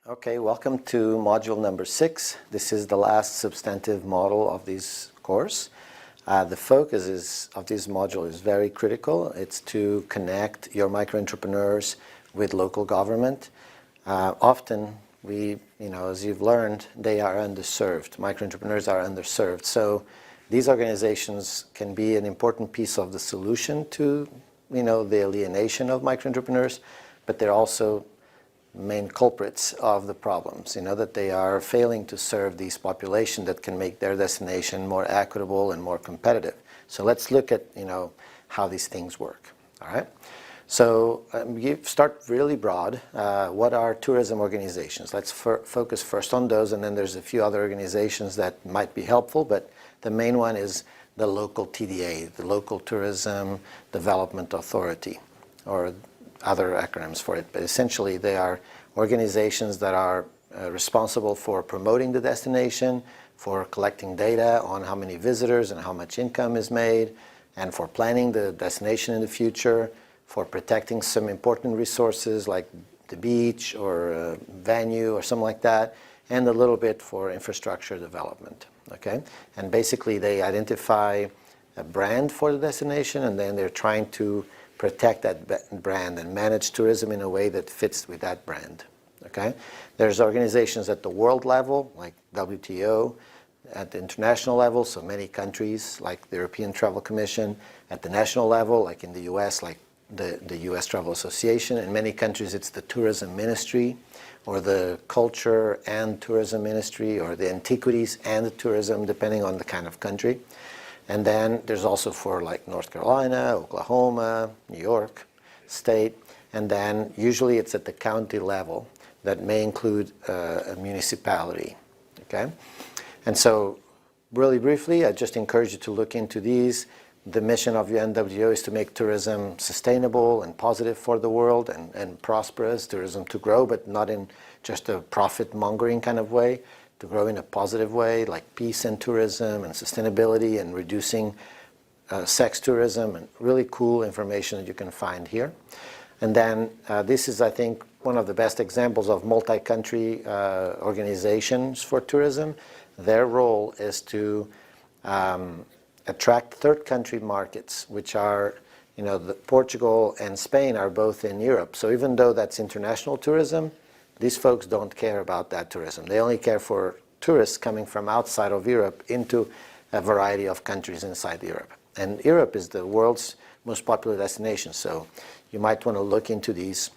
Okay, welcome to module number 6. This is the last substantive model of this course. The focus of this module is very critical. It's to connect your micro-entrepreneurs with local government. Often, as you've learned, they are underserved. Micro-entrepreneurs are underserved. So these organizations can be an important piece of the solution to, the alienation of micro-entrepreneurs, but they're also main culprits of the problems, that they are failing to serve these population that can make their destination more equitable and more competitive. So let's look at, how these things work, all right? So you start really broad. What are tourism organizations? Let's focus first on those, and then there's a few other organizations that might be helpful, but the main one is the local TDA, the Local Tourism Development Authority, or other acronyms for it, but essentially they are organizations that are responsible for promoting the destination, for collecting data on how many visitors and how much income is made, and for planning the destination in the future, for protecting some important resources like the beach or venue or something like that, and a little bit for infrastructure development, okay? And basically they identify a brand for the destination, and then they're trying to protect that brand and manage tourism in a way that fits with that brand, okay? There's organizations at the world level, like WTO, at the international level, so many countries, like the European Travel Commission, at the national level, like in the US, like the US Travel Association. In many countries, it's the Tourism Ministry, or the Culture and Tourism Ministry, or the Antiquities and the Tourism, depending on the kind of country. And then there's also for like North Carolina, Oklahoma, New York State, and then usually it's at the county level that may include a municipality, okay? And so really briefly, I just encourage you to look into these. The mission of UNWTO is to make tourism sustainable and positive for the world and prosperous, tourism to grow, but not in just a profit-mongering kind of way, to grow in a positive way, like peace and tourism and sustainability and reducing sex tourism, and really cool information that you can find here. And then this is, I think, one of the best examples of multi-country organizations for tourism. Their role is to attract third country markets, which are, Portugal and Spain are both in Europe. So even though that's international tourism, these folks don't care about that tourism. They only care for tourists coming from outside of Europe into a variety of countries inside Europe. And Europe is the world's most popular destination, so you might want to look into these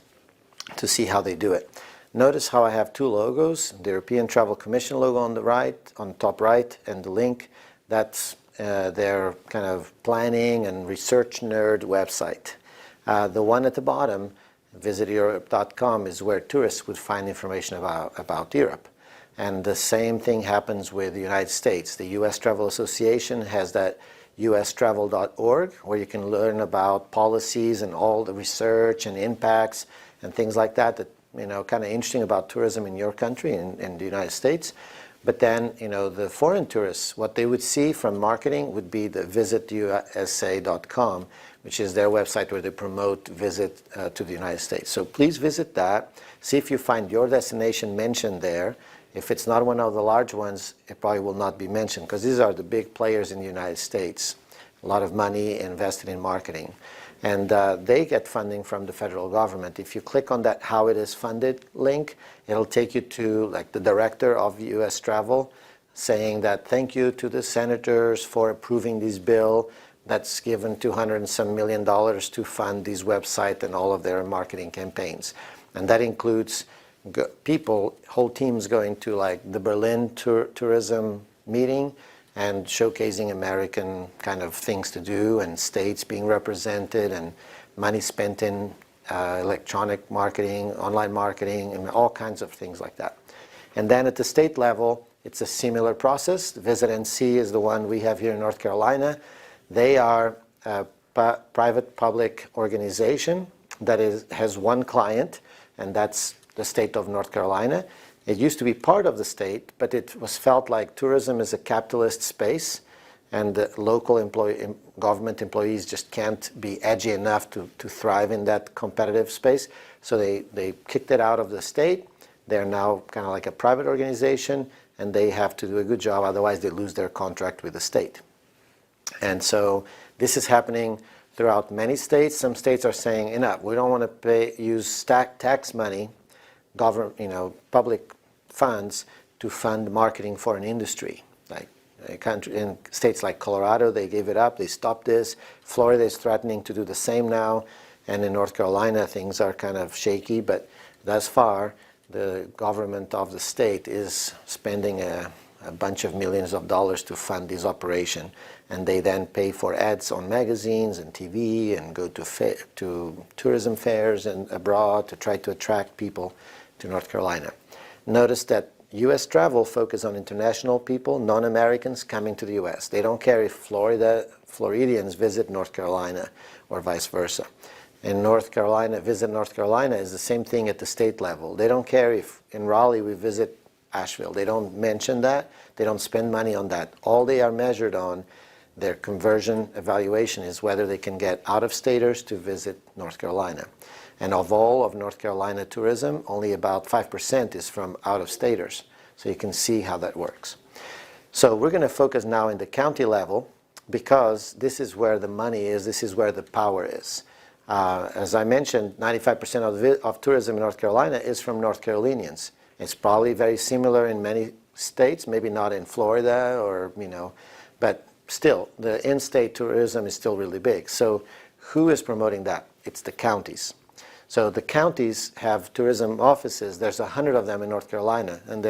to see how they do it. Notice how I have two logos, the European Travel Commission logo on the right, on the top right, and the link, that's their kind of planning and research nerd website. The one at the bottom, visiteurope.com, is where tourists would find information about Europe. And the same thing happens with the United States. The US Travel Association has that ustravel.org, where you can learn about policies and all the research and impacts and things like that, kind of interesting about tourism in your country, in the United States. But then, the foreign tourists, what they would see from marketing would be the visitusa.com, which is their website where they promote visit to the United States. So please visit that. See if you find your destination mentioned there. If it's not one of the large ones, it probably will not be mentioned, because these are the big players in the United States. A lot of money invested in marketing. And they get funding from the federal government. If you click on that How It Is Funded link, it'll take you to like the director of US Travel saying that thank you to the senators for approving this bill that's given $200 and some million to fund this website and all of their marketing campaigns. And that includes people, whole teams going to like the Berlin tourism meeting and showcasing American kind of things to do, and states being represented, and money spent in electronic marketing, online marketing, and all kinds of things like that. And then at the state level, it's a similar process. Visit NC is the one we have here in North Carolina. They are a private-public organization that has one client, and that's the state of North Carolina. It used to be part of the state, but it was felt like tourism is a capitalist space, and the local government employees just can't be edgy enough to thrive in that competitive space. So they kicked it out of the state, They're now kind of like a private organization, and they have to do a good job, otherwise they lose their contract with the state. And so this is happening throughout many states. Some states are saying, enough, we don't want to use tax money, public funds, to fund marketing for an industry. Like in states like Colorado, they gave it up, they stopped this. Florida is threatening to do the same now. And in North Carolina, things are kind of shaky, but thus far, the government of the state is spending a bunch of millions of dollars to fund this operation. And they then pay for ads on magazines and TV and go to tourism fairs and abroad to try to attract people to North Carolina. Notice that U.S. travel focuses on international people, non-Americans coming to the U.S. They don't care if Floridians visit North Carolina or vice versa. In North Carolina, visit North Carolina is the same thing at the state level. They don't care if in Raleigh we visit Asheville. They don't mention that. They don't spend money on that. All they are measured on, their conversion evaluation, is whether they can get out-of-staters to visit North Carolina. And of all of North Carolina tourism, only about 5% is from out-of-staters. So you can see how that works. So we're going to focus now in the county level, because this is where the money is, this is where the power is. As I mentioned, 95% of tourism in North Carolina is from North Carolinians. It's probably very similar in many states, maybe not in Florida or, but still, the in-state tourism is still really big. So who is promoting that? It's the counties. So the counties have tourism offices. There's 100 of them in North Carolina, and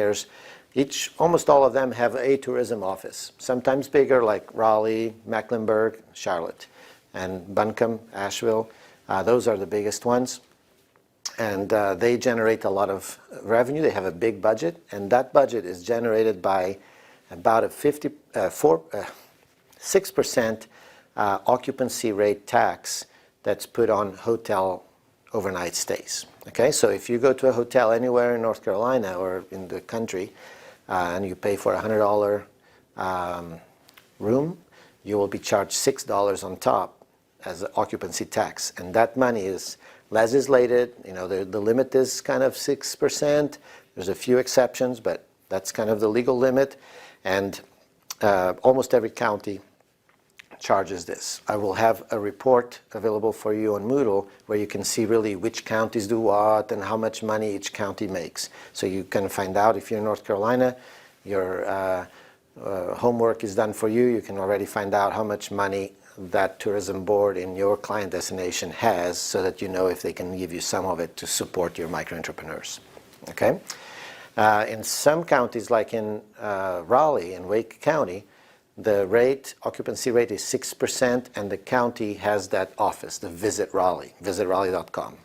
almost all of them have a tourism office, sometimes bigger like Raleigh, Mecklenburg, Charlotte, and Buncombe, Asheville. Those are the biggest ones. And they generate a lot of revenue. They have a big budget, and that budget is generated by about a 6% occupancy rate tax that's put on hotel overnight stays. Okay, so if you go to a hotel anywhere in North Carolina or in the country, and you pay for a $100 room, you will be charged $6 on top as an occupancy tax, and that money is legislated. The limit is kind of 6%. There's a few exceptions, but that's kind of the legal limit, and almost every county charges this. I will have a report available for you on Moodle where you can see really which counties do what and how much money each county makes. So you can find out if you're in North Carolina, your homework is done for you. You can already find out how much money that tourism board in your client destination has, so that you know if they can give you some of it to support your micro-entrepreneurs. Okay? In some counties, like in Raleigh and Wake County, the occupancy rate is 6%, and the county has that office, the Visit Raleigh, visitraleigh.com.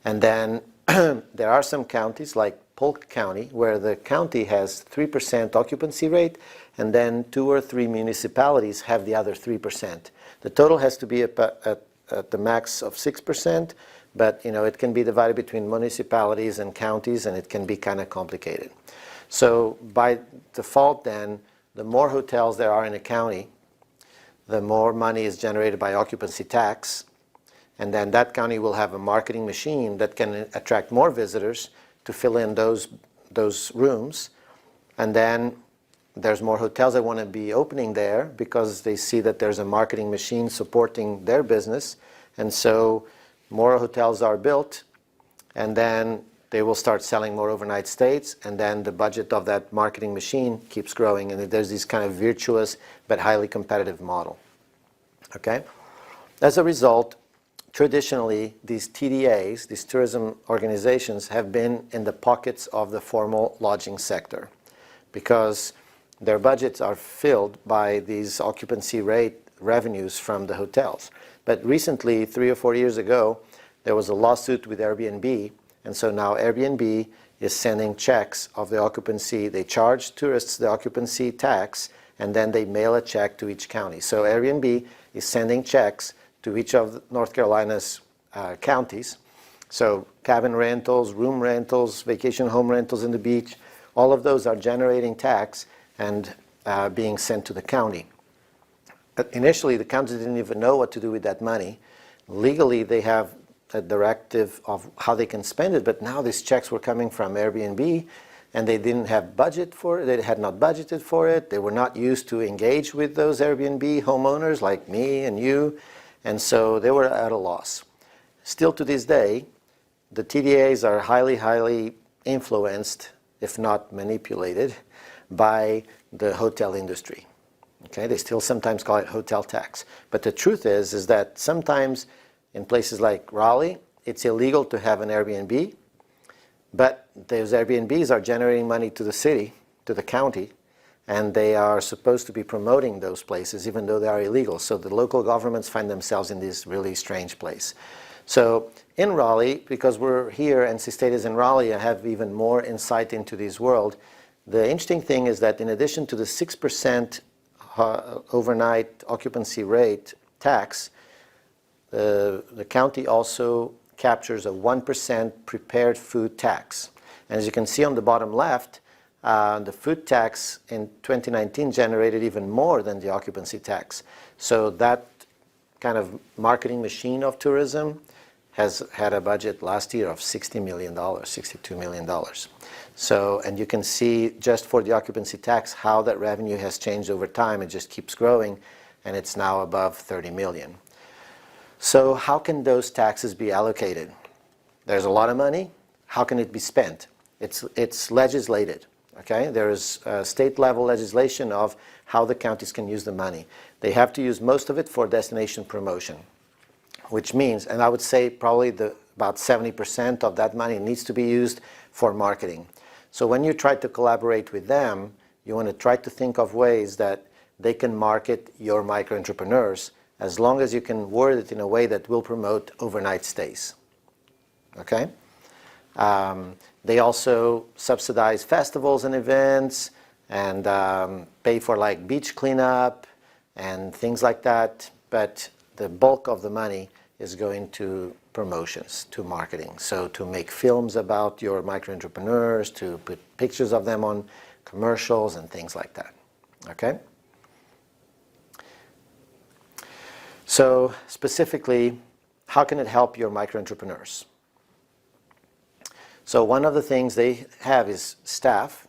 And then there are some counties like Polk County where the county has 3% occupancy rate, and then 2 or 3 municipalities have the other 3%. The total has to be at the max of 6%, but it can be divided between municipalities and counties, and it can be kind of complicated. So by default then, the more hotels there are in a county, the more money is generated by occupancy tax, and then that county will have a marketing machine that can attract more visitors to fill in those rooms, and then there's more hotels that want to be opening there because they see that there's a marketing machine supporting their business, and so more hotels are built, and then they will start selling more overnight stays, and then the budget of that marketing machine keeps growing, and there's this kind of virtuous but highly competitive model. Okay? As a result, traditionally, these TDAs, these tourism organizations, have been in the pockets of the formal lodging sector because their budgets are filled by these occupancy rate revenues from the hotels. But recently, 3 or 4 years ago, there was a lawsuit with Airbnb, and so now Airbnb is sending checks of the occupancy. They charge tourists the occupancy tax, and then they mail a check to each county. So Airbnb is sending checks to each of North Carolina's counties. So cabin rentals, room rentals, vacation home rentals in the beach, all of those are generating tax and being sent to the county. But initially, the counties didn't even know what to do with that money. Legally, they have a directive of how they can spend it, but now these checks were coming from Airbnb, and they didn't have budget for it. They had not budgeted for it. They were not used to engage with those Airbnb homeowners like me and you, and so they were at a loss. Still to this day, the TDAs are highly influenced, if not manipulated, by the hotel industry. Okay, they still sometimes call it hotel tax. But the truth is that sometimes in places like Raleigh, it's illegal to have an Airbnb, but those Airbnbs are generating money to the city, to the county, and they are supposed to be promoting those places even though they are illegal. So the local governments find themselves in this really strange place. So in Raleigh, because we're here, NC State is in Raleigh, I have even more insight into this world. The interesting thing is that in addition to the 6% overnight occupancy rate tax, the county also captures a 1% prepared food tax. And as you can see on the bottom left, the food tax in 2019 generated even more than the occupancy tax. So that kind of marketing machine of tourism has had a budget last year of $60 million, $62 million. So, and you can see just for the occupancy tax how that revenue has changed over time. It just keeps growing, and it's now above 30 million. So how can those taxes be allocated? There's a lot of money. How can it be spent? It's legislated. Okay? There is state-level legislation of how the counties can use the money. They have to use most of it for destination promotion, which means, and I would say probably about 70% of that money needs to be used for marketing. So when you try to collaborate with them, you want to try to think of ways that they can market your micro-entrepreneurs, as long as you can word it in a way that will promote overnight stays. Okay? They also subsidize festivals and events and pay for like beach cleanup and things like that, but the bulk of the money is going to promotions, to marketing. So to make films about your micro-entrepreneurs, to put pictures of them on commercials and things like that. Okay? So specifically, how can it help your micro-entrepreneurs? So one of the things they have is staff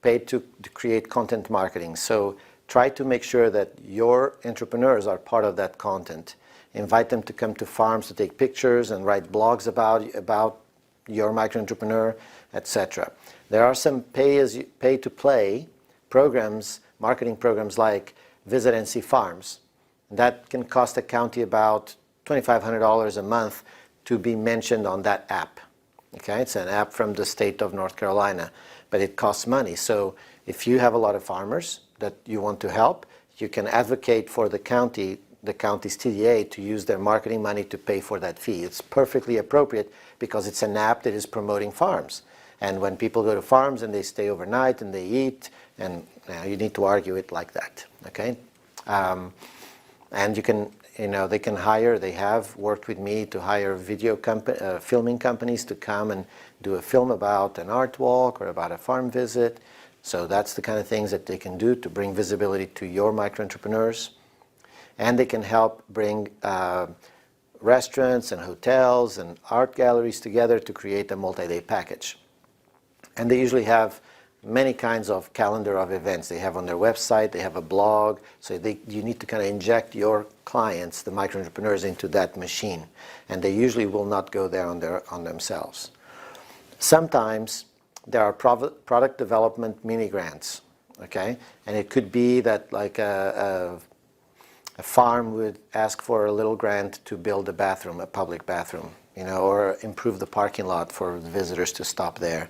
paid to create content marketing. So try to make sure that your entrepreneurs are part of that content. Invite them to come to farms to take pictures and write blogs about your micro-entrepreneur, etc. There are some pay-to-play programs, marketing programs like Visit NC Farms. That can cost a county about $2,500 a month to be mentioned on that app. Okay, it's an app from the state of North Carolina, but it costs money. So if you have a lot of farmers that you want to help, you can advocate for the county's TDA to use their marketing money to pay for that fee. It's perfectly appropriate because it's an app that is promoting farms. And when people go to farms and they stay overnight and they eat, and you need to argue it like that. Okay. And you can, they can hire, they have worked with me to hire filming companies to come and do a film about an art walk or about a farm visit. So that's the kind of things that they can do to bring visibility to your micro-entrepreneurs. And they can help bring restaurants and hotels and art galleries together to create a multi-day package. And they usually have many kinds of calendar of events. They have on their website, they have a blog, so you need to kind of inject your clients, the micro-entrepreneurs, into that machine. And they usually will not go there on themselves. Sometimes there are product development mini grants, okay? And it could be that like a farm would ask for a little grant to build a bathroom, a public bathroom, or improve the parking lot for the visitors to stop there.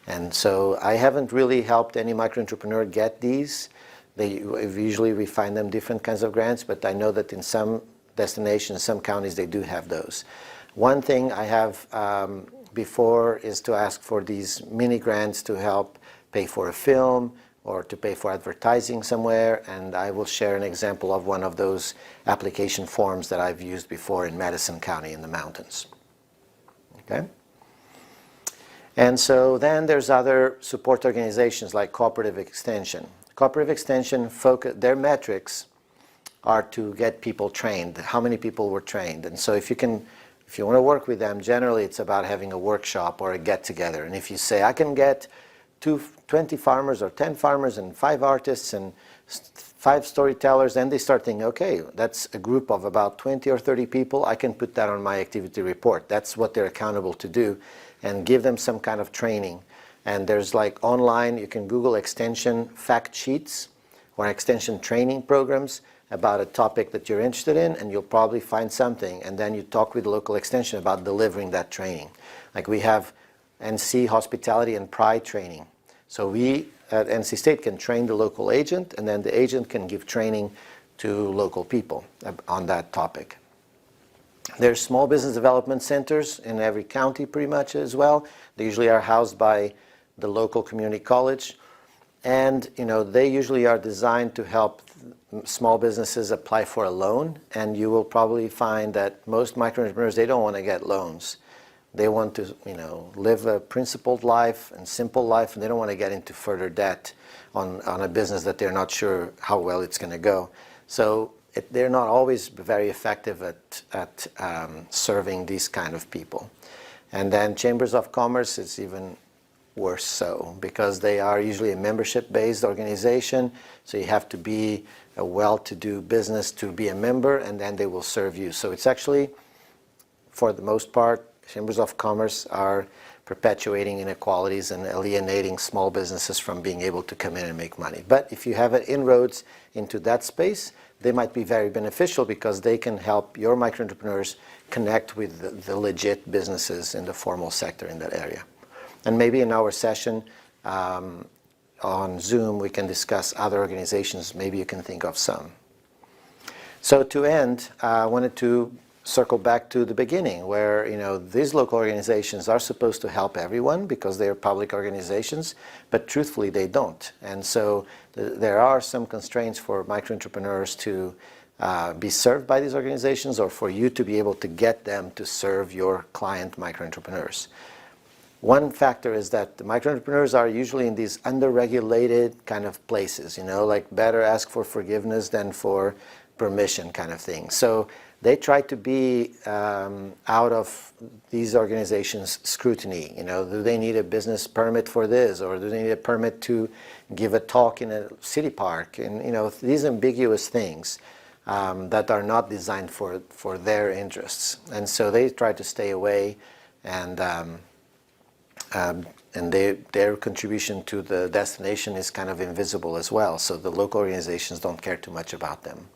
And so I haven't really helped any micro-entrepreneur get these. Usually we find them different kinds of grants, but I know that in some destinations, some counties, they do have those. One thing I have before is to ask for these mini grants to help pay for a film or to pay for advertising somewhere, and I will share an example of one of those application forms that I've used before in Madison County in the mountains. Okay? And so then there's other support organizations like Cooperative Extension. Cooperative Extension, their metrics are to get people trained, how many people were trained. And so if you can If you want to work with them, generally it's about having a workshop or a get-together. And if you say, I can get 20 farmers or 10 farmers and 5 artists and 5 storytellers, then they start thinking, okay, that's a group of about 20 or 30 people. I can put that on my activity report. That's what they're accountable to do, and give them some kind of training. And there's like online, you can Google extension fact sheets or extension training programs about a topic that you're interested in, and you'll probably find something. And then you talk with the local extension about delivering that training. Like we have NC hospitality and pride training. So we at NC State can train the local agent, and then the agent can give training to local people on that topic. There's small business development centers in every county pretty much as well. They usually are housed by the local community college. And they usually are designed to help small businesses apply for a loan. And you will probably find that most micro entrepreneurs, they don't want to get loans. They want to, live a principled life and simple life, and they don't want to get into further debt on a business that they're not sure how well it's going to go. So they're not always very effective at serving these kind of people. And then chambers of commerce is even worse so, because they are usually a membership-based organization. So you have to be a well-to-do business to be a member, and then they will serve you. So it's actually, for the most part, chambers of commerce are perpetuating inequalities and alienating small businesses from being able to come in and make money. But if you have inroads into that space, they might be very beneficial, because they can help your micro entrepreneurs connect with the legit businesses in the formal sector in that area. And maybe in our session on Zoom, we can discuss other organizations. Maybe you can think of some. So to end, I wanted to circle back to the beginning, where these local organizations are supposed to help everyone because they are public organizations, but truthfully they don't. And so there are some constraints for micro entrepreneurs to be served by these organizations, or for you to be able to get them to serve your client micro entrepreneurs. One factor is that the micro entrepreneurs are usually in these underregulated kind of places, like better ask for forgiveness than for permission kind of thing. So they try to be out of these organizations' scrutiny. Do they need a business permit for this, or do they need a permit to give a talk in a city park? And these ambiguous things that are not designed for their interests. And so they try to stay away, and their contribution to the destination is kind of invisible as well. So the local organizations don't care too much about them.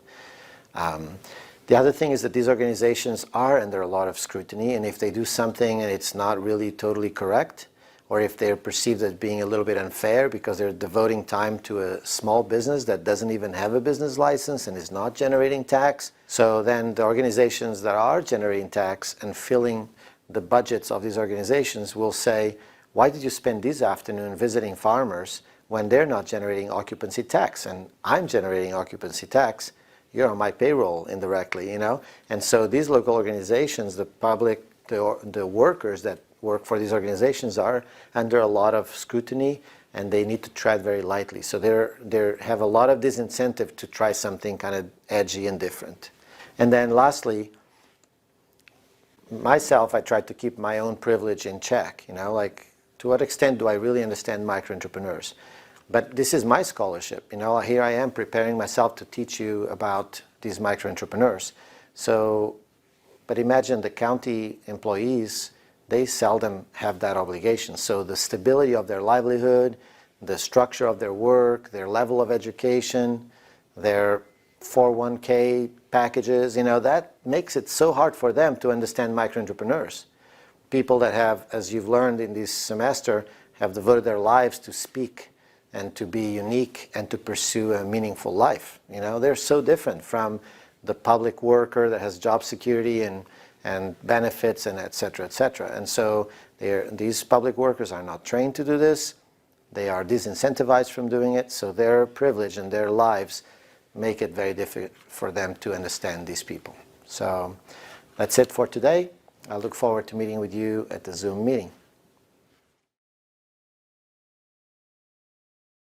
The other thing is that these organizations are under a lot of scrutiny, and if they do something and it's not really totally correct, or if they're perceived as being a little bit unfair because they're devoting time to a small business that doesn't even have a business license and is not generating tax, so then the organizations that are generating tax and filling the budgets of these organizations will say, why did you spend this afternoon visiting farmers when they're not generating occupancy tax, and I'm generating occupancy tax? You're on my payroll indirectly, And so these local organizations, the public, the workers that work for these organizations are under a lot of scrutiny, and they need to tread very lightly. So they have a lot of disincentive to try something kind of edgy and different. And then lastly, myself, I try to keep my own privilege in check, like to what extent do I really understand micro entrepreneurs? But this is my scholarship, here I am preparing myself to teach you about these micro entrepreneurs. So, but imagine the county employees, they seldom have that obligation. So the stability of their livelihood, the structure of their work, their level of education, their 401k packages, that makes it so hard for them to understand micro entrepreneurs. People that have, as you've learned in this semester, have devoted their lives to speak and to be unique and to pursue a meaningful life. They're so different from the public worker that has job security and benefits and et cetera, et cetera. And so these public workers are not trained to do this. They are disincentivized from doing it. So their privilege and their lives make it very difficult for them to understand these people. So that's it for today. I look forward to meeting with you at the Zoom meeting.